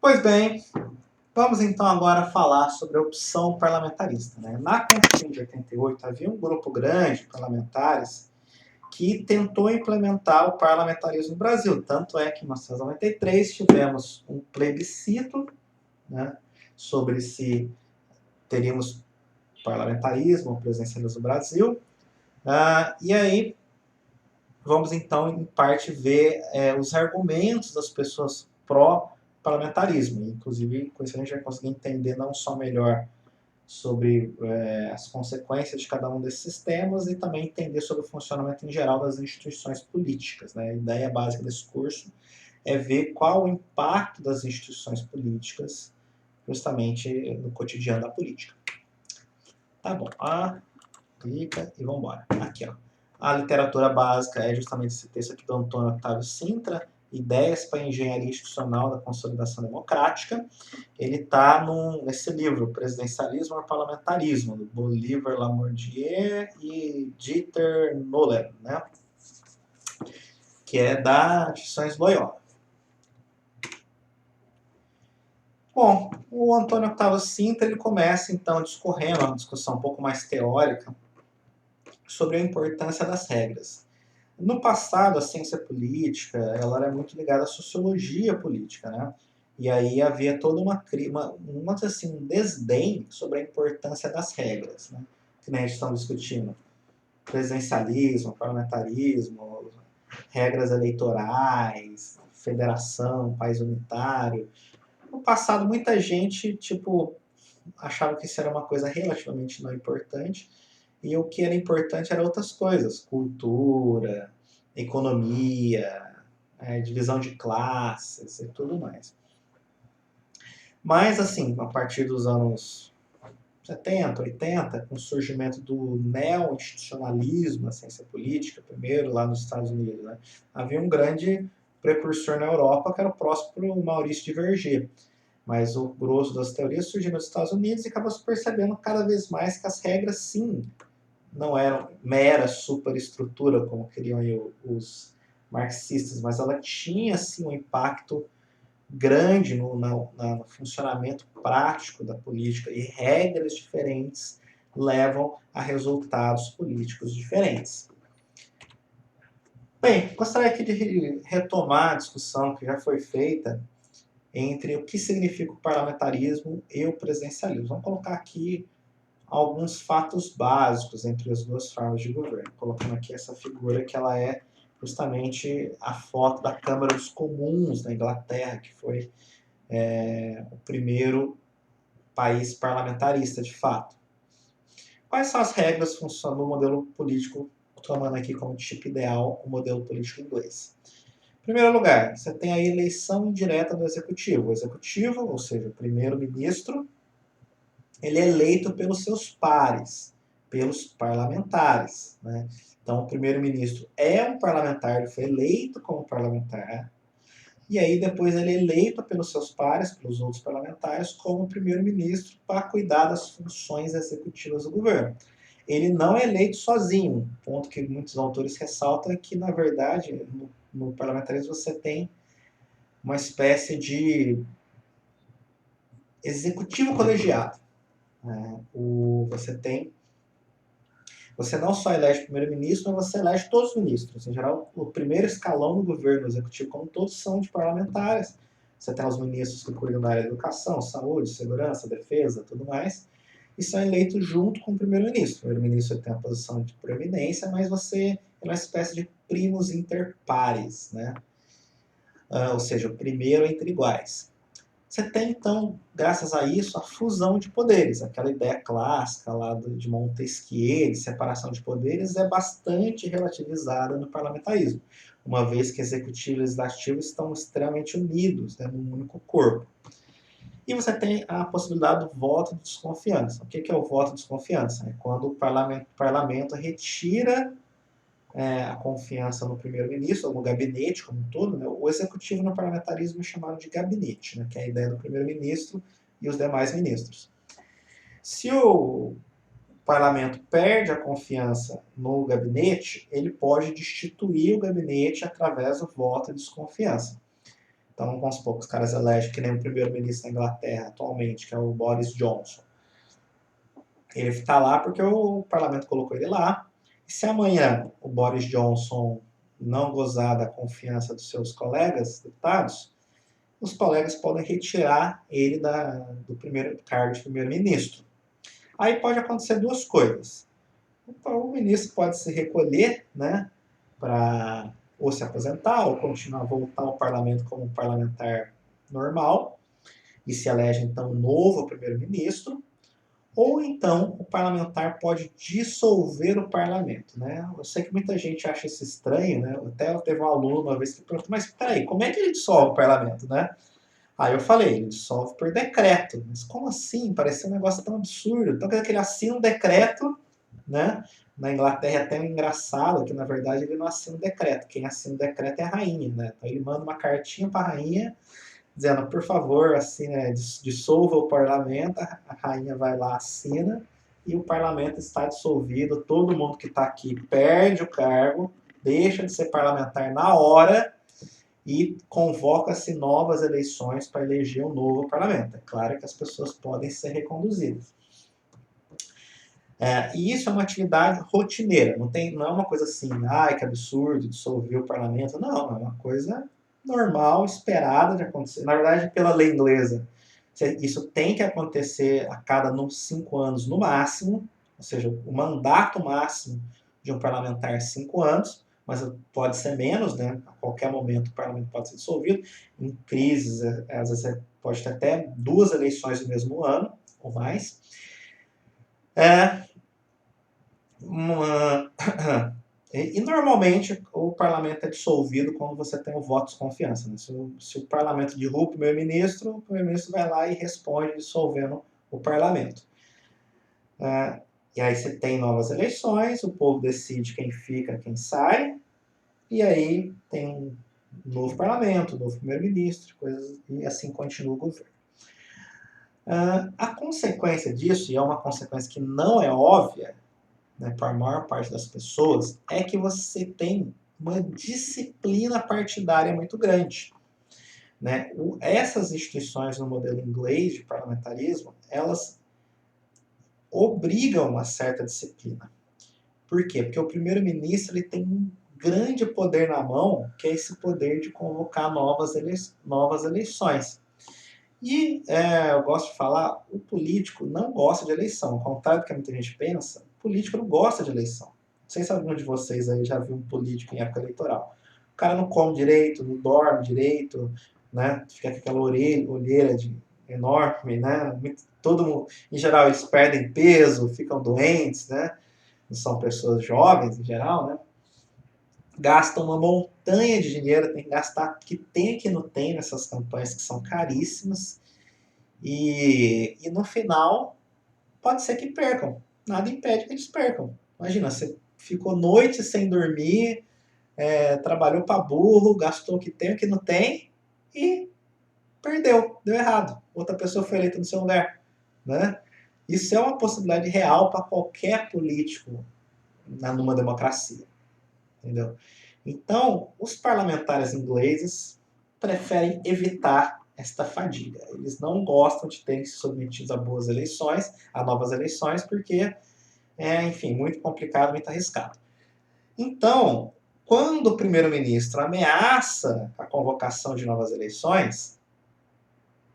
Pois bem, vamos então agora falar sobre a opção parlamentarista, né? Na Constituição de 88 havia um grupo grande de parlamentares que tentou implementar o parlamentarismo no Brasil. Tanto é que em 1993 tivemos um plebiscito, né, sobre se teríamos parlamentarismo ou presidencialismo no Brasil. E aí vamos então, em parte, ver os argumentos das pessoas pró-parlamentarismo. Inclusive, com isso a gente vai conseguir entender não só melhor sobre as consequências de cada um desses sistemas e também entender sobre o funcionamento em geral das instituições políticas, né? A ideia básica desse curso é ver qual o impacto das instituições políticas justamente no cotidiano da política. Tá bom, clica e vamos embora. Aqui, ó. A literatura básica é justamente esse texto aqui do Antônio Octávio Sintra, Ideias para a Engenharia Institucional da Consolidação Democrática. Ele está nesse livro, Presidencialismo ou Parlamentarismo, do Bolivar Lamourdier e Dieter Noller, né? Que é da Instituições Loyola. Bom, o Antônio Octávio Sintra ele começa então discorrendo uma discussão um pouco mais teórica sobre a importância das regras. No passado, a ciência política ela era muito ligada à sociologia política, né? E aí havia toda um desdém sobre a importância das regras, né? Que nem a gente está discutindo. Presidencialismo, parlamentarismo, regras eleitorais, federação, país unitário. No passado, muita gente, achava que isso era uma coisa relativamente não importante, e o que era importante eram outras coisas, cultura, economia, divisão de classes e tudo mais. Mas, assim, a partir dos anos 70, 80, com o surgimento do neo-institucionalismo na ciência política, primeiro lá nos Estados Unidos, né, havia um grande precursor na Europa, que era o próprio Maurício de Verger. Mas o grosso das teorias surgiu nos Estados Unidos e acaba se percebendo cada vez mais que as regras, sim, não eram mera superestrutura, como queriam os marxistas, mas ela tinha, sim, um impacto grande no funcionamento prático da política, e regras diferentes levam a resultados políticos diferentes. Bem, gostaria aqui de retomar a discussão que já foi feita entre o que significa o parlamentarismo e o presidencialismo. Vamos colocar aqui alguns fatos básicos entre as duas formas de governo. Colocando aqui essa figura que ela é justamente a foto da Câmara dos Comuns da Inglaterra, que foi o primeiro país parlamentarista de fato. Quais são as regras que funcionam no modelo político, tomando aqui como tipo ideal o modelo político inglês? Em primeiro lugar, você tem a eleição indireta do executivo. O executivo, ou seja, o primeiro-ministro, ele é eleito pelos seus pares, pelos parlamentares, né? Então, o primeiro-ministro é um parlamentar, ele foi eleito como parlamentar, e aí depois ele é eleito pelos seus pares, pelos outros parlamentares, como primeiro-ministro para cuidar das funções executivas do governo. Ele não é eleito sozinho, ponto que muitos autores ressaltam é que, na verdade, no parlamentarismo você tem uma espécie de executivo colegiado. Você não só elege o primeiro-ministro, mas você elege todos os ministros. Em geral, o primeiro escalão do governo executivo, como todos são de parlamentares. Você tem os ministros que cuidam da área da educação, saúde, segurança, defesa, tudo mais, e são eleitos junto com o primeiro-ministro. O primeiro-ministro tem a posição de preeminência, mas você é uma espécie de primus inter pares, né? Ou seja, o primeiro entre iguais. Você tem, então, graças a isso, a fusão de poderes. Aquela ideia clássica lá de Montesquieu, de separação de poderes, é bastante relativizada no parlamentarismo, uma vez que executivo e legislativo estão extremamente unidos, né, num único corpo. E você tem a possibilidade do voto de desconfiança. O que é o voto de desconfiança? É quando o parlamento retira a confiança no primeiro-ministro, ou no gabinete como um todo, né? O executivo no parlamentarismo é chamado de gabinete, né? Que é a ideia do primeiro-ministro e os demais ministros. Se o parlamento perde a confiança no gabinete, ele pode destituir o gabinete através do voto de desconfiança. Então, vamos supor que os caras elegem que nem o primeiro-ministro da Inglaterra atualmente, que é o Boris Johnson. Ele está lá porque o parlamento colocou ele lá. E se amanhã o Boris Johnson não gozar da confiança dos seus colegas deputados, os colegas podem retirar ele do primeiro cargo de primeiro-ministro. Aí pode acontecer duas coisas. O ministro pode se recolher, né, para ou se aposentar ou continuar a voltar ao parlamento como um parlamentar normal e se elege então um novo primeiro-ministro, ou então o parlamentar pode dissolver o parlamento, né? Eu sei que muita gente acha isso estranho, né? Até teve um aluno uma vez que perguntou, mas peraí, como é que ele dissolve o parlamento, né? Aí eu falei, ele dissolve por decreto. Mas como assim? Parece um negócio tão absurdo. Então quer dizer que ele assina um decreto, né? Na Inglaterra é até engraçado que, na verdade, ele não assina um decreto. Quem assina o decreto é a rainha, né? Então ele manda uma cartinha para a rainha dizendo, por favor, assina, dissolva o parlamento. A rainha vai lá, assina, e o parlamento está dissolvido. Todo mundo que está aqui perde o cargo, deixa de ser parlamentar na hora, e convoca-se novas eleições para eleger um novo parlamento. É claro que as pessoas podem ser reconduzidas. E isso é uma atividade rotineira, não é uma coisa assim, ai que absurdo, dissolver o parlamento. Não, é uma coisa normal, esperada de acontecer. Na verdade, pela lei inglesa, isso tem que acontecer a cada 5 anos no máximo, ou seja, o mandato máximo de um parlamentar é 5 anos, mas pode ser menos, né? A qualquer momento o parlamento pode ser dissolvido. Em crises, às vezes pode ter até 2 eleições no mesmo ano, ou mais. E normalmente o parlamento é dissolvido quando você tem o voto de desconfiança. Né? Se o parlamento derruba o primeiro-ministro vai lá e responde dissolvendo o parlamento. E aí você tem novas eleições, o povo decide quem fica, quem sai, e aí tem um novo parlamento, um novo primeiro-ministro, e assim continua o governo. A consequência disso, e é uma consequência que não é óbvia, né, para a maior parte das pessoas, é que você tem uma disciplina partidária muito grande. Né? Essas instituições no modelo inglês de parlamentarismo, elas obrigam uma certa disciplina. Por quê? Porque o primeiro-ministro ele tem um grande poder na mão, que é esse poder de convocar novas eleições. E eu gosto de falar, o político não gosta de eleição. Ao contrário do que muita gente pensa, o político não gosta de eleição. Não sei se algum de vocês aí já viu um político em época eleitoral. O cara não come direito, não dorme direito, né? Fica com aquela olheira enorme, né? Todo mundo, em geral, eles perdem peso, ficam doentes, né? Não são pessoas jovens, em geral, né? Gastam uma montanha de dinheiro, tem que gastar que tem que não tem nessas campanhas que são caríssimas. E no final, pode ser que percam. Nada impede que eles percam. Imagina, você ficou noite sem dormir, trabalhou para burro, gastou o que tem, o que não tem, e perdeu, deu errado. Outra pessoa foi eleita no seu lugar. Né? Isso é uma possibilidade real para qualquer político numa democracia. Entendeu? Então, os parlamentares ingleses preferem evitar esta fadiga. Eles não gostam de terem se submetido a novas eleições, porque enfim, muito complicado, muito arriscado. Então, quando o primeiro-ministro ameaça a convocação de novas eleições,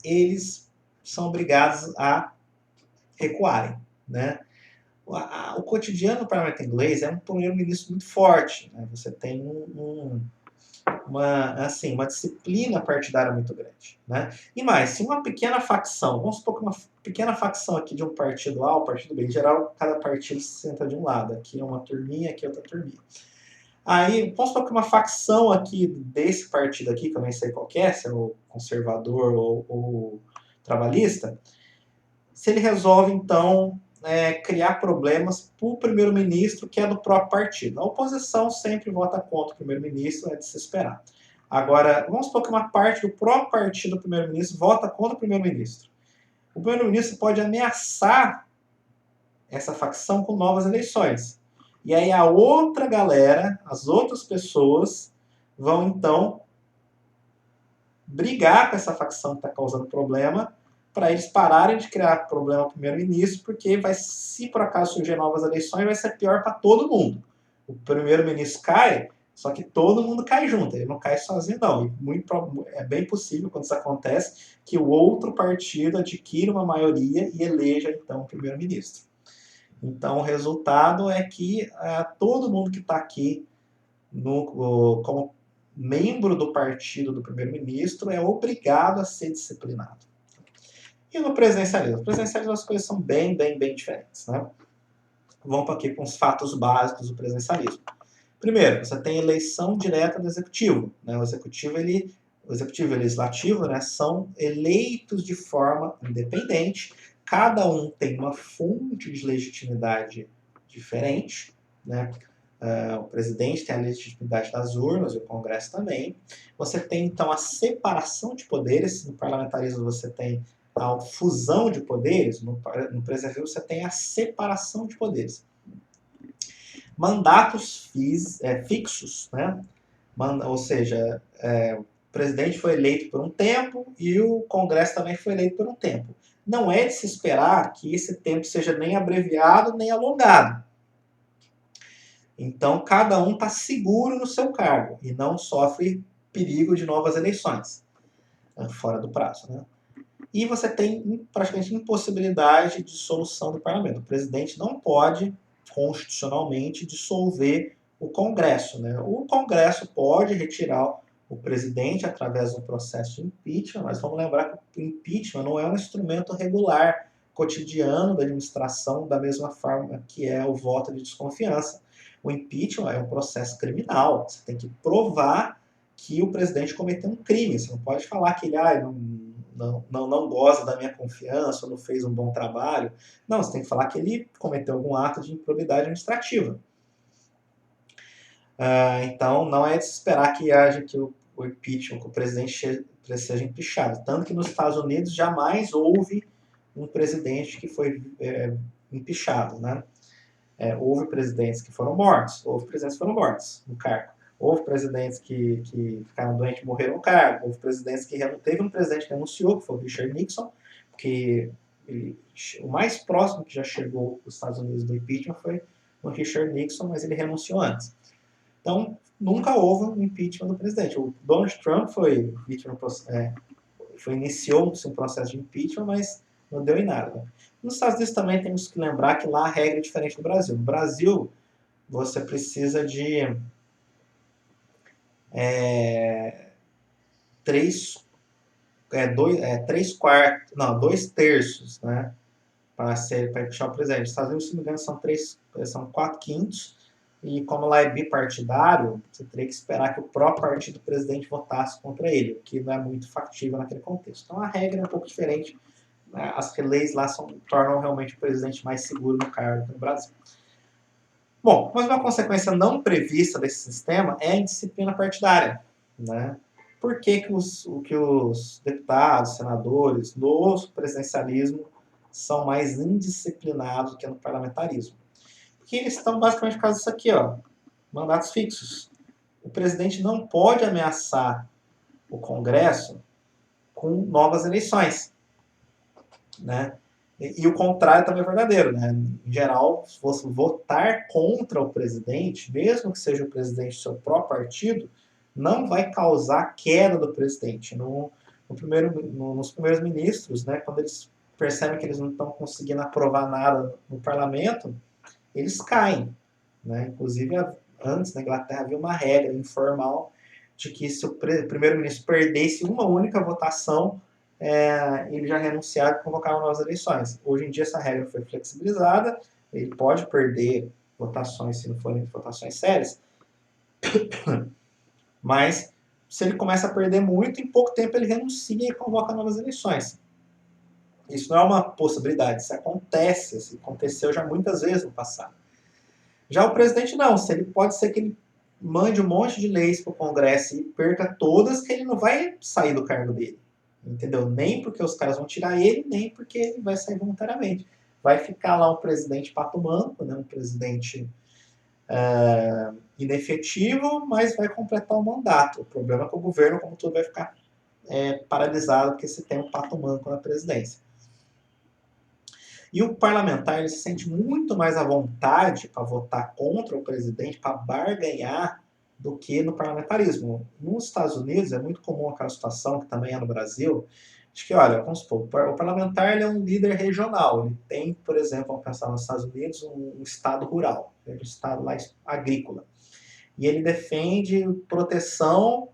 eles são obrigados a recuarem, né? O cotidiano do parlamento inglês é um primeiro-ministro muito forte. Né? Você tem uma disciplina partidária muito grande. Né? E mais, se uma pequena facção, vamos supor que uma pequena facção aqui de um partido A, o partido B, em geral, cada partido se senta de um lado. Aqui é uma turminha, aqui é outra turminha. Aí, vamos supor que uma facção aqui desse partido aqui, que eu nem sei qual é, se é o conservador ou o trabalhista, se ele resolve, então, criar problemas para o primeiro-ministro, que é do próprio partido. A oposição sempre vota contra o primeiro-ministro, é de se esperar. Agora, vamos supor que uma parte do próprio partido do primeiro-ministro vota contra o primeiro-ministro. O primeiro-ministro pode ameaçar essa facção com novas eleições. E aí a outra galera, as outras pessoas, vão então brigar com essa facção que está causando problema, para eles pararem de criar problema ao primeiro-ministro, porque se por acaso surgir novas eleições, vai ser pior para todo mundo. O primeiro-ministro cai, só que todo mundo cai junto, ele não cai sozinho, não. É bem possível, quando isso acontece, que o outro partido adquira uma maioria e eleja, então, o primeiro-ministro. Então, o resultado é que todo mundo que está aqui como membro do partido do primeiro-ministro é obrigado a ser disciplinado. E no presidencialismo? No presidencialismo as coisas são bem diferentes, né? Vamos aqui com os fatos básicos do presidencialismo. Primeiro, você tem eleição direta do executivo, né? O executivo e o legislativo, né, são eleitos de forma independente. Cada um tem uma fonte de legitimidade diferente, né? O presidente tem a legitimidade das urnas, e o Congresso também. Você tem, então, a separação de poderes. No parlamentarismo você tem a fusão de poderes. No presidencialismo você tem a separação de poderes. Mandatos fixos, né? Ou seja, o presidente foi eleito por um tempo e o Congresso também foi eleito por um tempo. Não é de se esperar que esse tempo seja nem abreviado nem alongado. Então, cada um está seguro no seu cargo e não sofre perigo de novas eleições, fora do prazo, né? E você tem praticamente impossibilidade de dissolução do parlamento. O presidente não pode, constitucionalmente, dissolver o Congresso, né? O Congresso pode retirar o presidente através de um processo de impeachment, mas vamos lembrar que o impeachment não é um instrumento regular, cotidiano da administração, da mesma forma que é o voto de desconfiança. O impeachment é um processo criminal. Você tem que provar que o presidente cometeu um crime. Você não pode falar que ele não goza da minha confiança ou não fez um bom trabalho. Não, você tem que falar que ele cometeu algum ato de improbidade administrativa. Então, não é de se esperar que haja que o impeachment, que o presidente seja impeachado. Tanto que nos Estados Unidos jamais houve um presidente que foi impeachado, né? Houve presidentes que foram mortos, houve presidentes que foram mortos no cargo. Houve presidentes que ficaram doentes e morreram no cargo. Houve presidentes que teve um presidente que renunciou, que foi o Richard Nixon, que o mais próximo que já chegou os Estados Unidos do impeachment foi o Richard Nixon, mas ele renunciou antes. Então, nunca houve um impeachment do presidente. O Donald Trump iniciou-se um processo de impeachment, mas não deu em nada. Né? Nos Estados Unidos também temos que lembrar que lá a regra é diferente do Brasil. No Brasil, você precisa de dois terços, né, para impeachar o presidente. Nos Estados Unidos, se não me engano, são 4/5, e como lá é bipartidário, você teria que esperar que o próprio partido do presidente votasse contra ele, o que não é muito factível naquele contexto. Então a regra é um pouco diferente. As leis lá tornam realmente o presidente mais seguro no cargo que no Brasil. Bom, mas uma consequência não prevista desse sistema é a indisciplina partidária, né? Por que os deputados, senadores, no presidencialismo são mais indisciplinados que no parlamentarismo? Porque eles estão basicamente por causa disso aqui, ó, mandatos fixos. O presidente não pode ameaçar o Congresso com novas eleições, né? E o contrário também é verdadeiro, né? Em geral, se você votar contra o presidente, mesmo que seja o presidente do seu próprio partido, não vai causar queda do presidente. Nos primeiros ministros, né, quando eles percebem que eles não estão conseguindo aprovar nada no parlamento, eles caem. Né? Inclusive, antes na Inglaterra havia uma regra informal de que se o primeiro-ministro perdesse uma única votação, ele já renunciava e convocava novas eleições. Hoje em dia essa regra foi flexibilizada, ele pode perder votações se não forem votações sérias, mas se ele começa a perder muito, em pouco tempo ele renuncia e convoca novas eleições. Isso não é uma possibilidade, isso acontece, isso aconteceu já muitas vezes no passado. Já o presidente não, pode ser que ele mande um monte de leis para o Congresso e perca todas, que ele não vai sair do cargo dele. Entendeu? Nem porque os caras vão tirar ele, nem porque ele vai sair voluntariamente. Vai ficar lá um presidente pato manco, né? Um presidente inefetivo, mas vai completar o mandato. O problema é que o governo, como tudo, vai ficar paralisado porque se tem um pato manco na presidência. E o parlamentar ele se sente muito mais à vontade para votar contra o presidente, para barganhar, do que no parlamentarismo. Nos Estados Unidos é muito comum aquela situação, que também é no Brasil, de que, olha, vamos supor, o parlamentar ele é um líder regional. Ele tem, por exemplo, vamos pensar nos Estados Unidos, um estado rural, um estado lá agrícola. E ele defende proteção,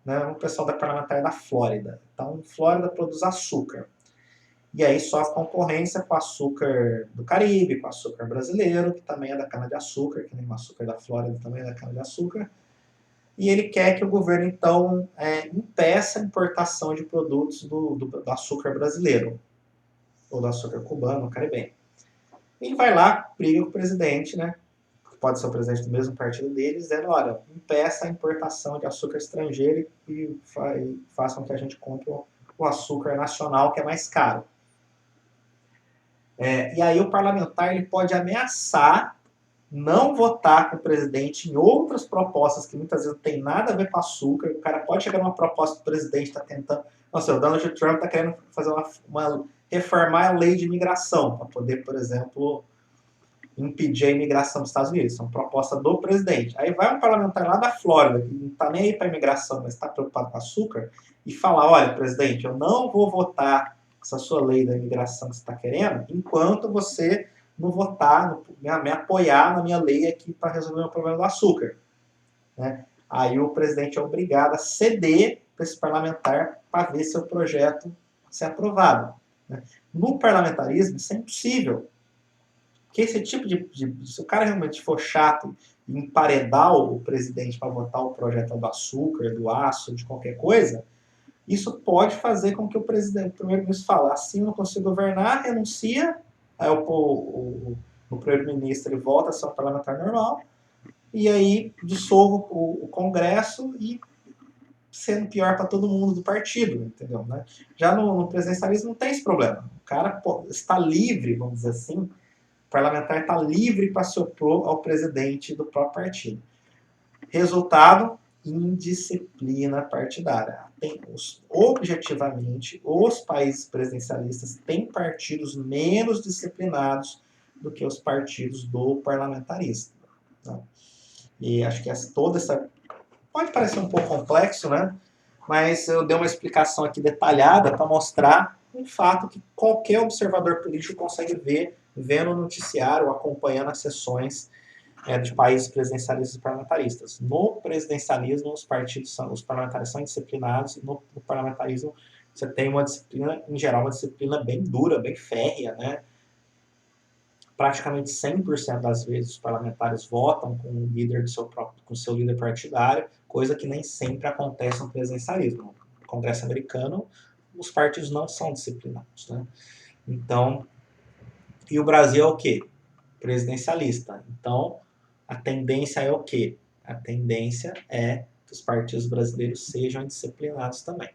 né, o pessoal da parlamentar da Flórida. Então, Flórida produz açúcar. E aí sofre concorrência com o açúcar do Caribe, com o açúcar brasileiro, que também é da cana-de-açúcar, que nem o açúcar da Flórida também é da cana-de-açúcar. E ele quer que o governo, então, impeça a importação de produtos do açúcar brasileiro, ou do açúcar cubano, caribenho. Ele vai lá, briga com o presidente, né? Pode ser o presidente do mesmo partido dele, dizendo, olha, impeça a importação de açúcar estrangeiro e façam que a gente compre o açúcar nacional, que é mais caro. E aí o parlamentar ele pode ameaçar não votar com o presidente em outras propostas que muitas vezes não tem nada a ver com açúcar. O cara pode chegar numa proposta do presidente está tentando... Nossa, o Donald Trump está querendo fazer reformar a lei de imigração para poder, por exemplo, impedir a imigração dos Estados Unidos. Isso é uma proposta do presidente. Aí vai um parlamentar lá da Flórida, que não está nem aí para a imigração, mas está preocupado com açúcar, e fala, olha, presidente, eu não vou votar essa sua lei da imigração que você está querendo, enquanto você não votar, me apoiar na minha lei aqui para resolver o problema do açúcar. Né? Aí o presidente é obrigado a ceder para esse parlamentar para ver seu projeto ser aprovado. Né? No parlamentarismo, isso é impossível. Porque esse tipo se o cara realmente for chato e emparedar o presidente para votar o projeto do açúcar, do aço, de qualquer coisa, isso pode fazer com que o primeiro-ministro fale, assim eu não consigo governar, renuncia, aí o primeiro-ministro ele volta a ser um parlamentar normal, e aí dissolve o Congresso e sendo pior para todo mundo do partido, entendeu? Né? Já no presidencialismo não tem esse problema. O cara está livre, vamos dizer assim, o parlamentar está livre para se opor ao presidente do próprio partido. Resultado, indisciplina partidária. Objetivamente, os países presidencialistas têm partidos menos disciplinados do que os partidos do parlamentarismo. Né? E acho que toda essa... Pode parecer um pouco complexo, né? Mas eu dei uma explicação aqui detalhada para mostrar um fato que qualquer observador político consegue ver, vendo o noticiário, acompanhando as sessões de países presidencialistas e parlamentaristas. No presidencialismo, os parlamentares são disciplinados, e no parlamentarismo você tem uma disciplina, em geral, uma disciplina bem dura, bem férrea, né? Praticamente 100% das vezes os parlamentares votam com o líder com seu líder partidário, coisa que nem sempre acontece no presidencialismo. No Congresso americano, os partidos não são disciplinados, né? Então, e o Brasil é o quê? Presidencialista. Então, a tendência é o quê? A tendência é que os partidos brasileiros sejam disciplinados também.